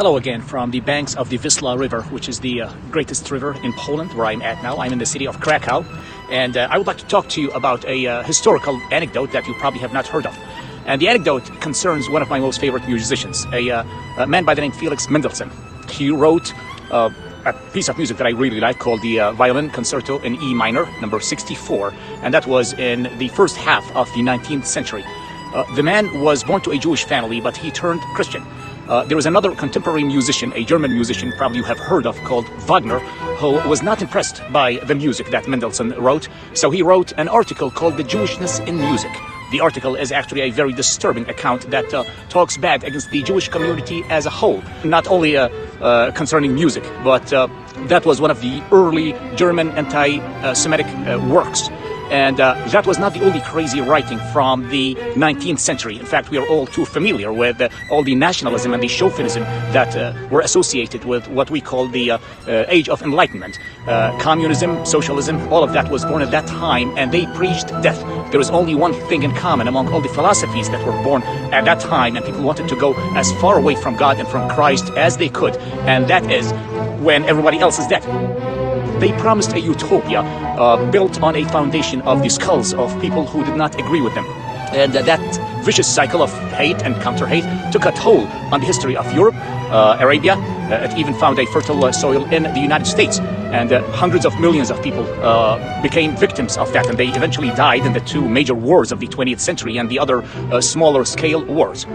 Hello again from the banks of the Wisla River, which is the greatest river in Poland, where I'm at now. I'm in the city of Krakow, and I would like to talk to you about a historical anecdote that you probably have not heard of. And the anecdote concerns one of my most favorite musicians, a man by the name Felix Mendelssohn. He wrote a piece of music that I really like called the Violin Concerto in E minor, number 64, and that was in the first half of the 19th century. The man was born to a Jewish family, but he turned Christian. There was another contemporary musician, a German musician probably you have heard of, called Wagner, who was not impressed by the music that Mendelssohn wrote, so he wrote an article called The Jewishness in Music. The article is actually a very disturbing account that talks bad against the Jewish community as a whole, not only concerning music, but that was one of the early German anti-Semitic works. And that was not the only crazy writing from the 19th century. In fact, we are all too familiar with all the nationalism and the chauvinism that were associated with what we call the Age of Enlightenment. Communism, socialism, all of that was born at that time, and they preached death. There was only one thing in common among all the philosophies that were born at that time, and people wanted to go as far away from God and from Christ as they could, and that is when everybody else is dead. They promised a utopia built on a foundation of the skulls of people who did not agree with them. And that vicious cycle of hate and counter-hate took a toll on the history of Europe, Arabia. It even found a fertile soil in the United States. And hundreds of millions of people became victims of that. And they eventually died in the two major wars of the 20th century and the other smaller-scale wars.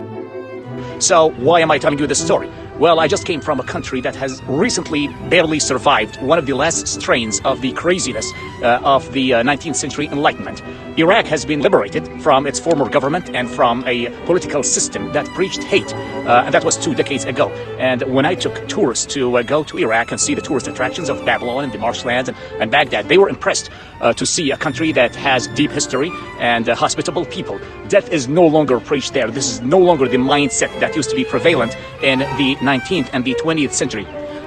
So why am I telling you this story? Well, I just came from a country that has recently barely survived one of the last strains of the craziness of the 19th century Enlightenment. Iraq has been liberated from its former government and from a political system that preached hate, and that was 2 decades ago. And when I took tourists to go to Iraq and see the tourist attractions of Babylon and the marshlands and Baghdad, they were impressed to see a country that has deep history and hospitable people. Death is no longer preached there. This is no longer the mindset that used to be prevalent in the 19th and the 20th century.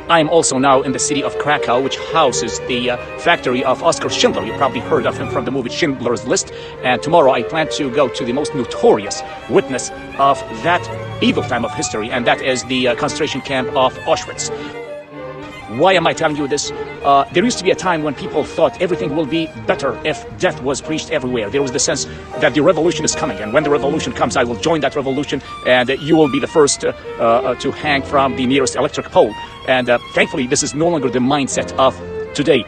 I am also now in the city of Krakow, which houses the factory of Oskar Schindler. You probably heard of him from the movie Schindler's List. And tomorrow I plan to go to the most notorious witness of that evil time of history, and that is the concentration camp of Auschwitz. Why am I telling you this? There used to be a time when people thought everything will be better if death was preached everywhere. There was the sense that the revolution is coming, and when the revolution comes, I will join that revolution, and you will be the first to hang from the nearest electric pole. And thankfully, this is no longer the mindset of today.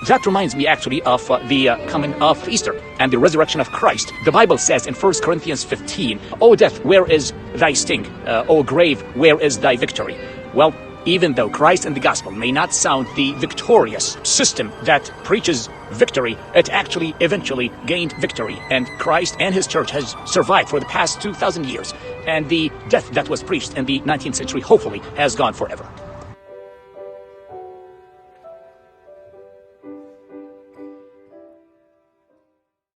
That reminds me actually of the coming of Easter and the resurrection of Christ. The Bible says in 1 Corinthians 15, "O death, where is thy sting? O grave, where is thy victory?" Well, even though Christ and the gospel may not sound the victorious system that preaches victory, it actually eventually gained victory. And Christ and his church has survived for the past 2,000 years. And the death that was preached in the 19th century hopefully has gone forever.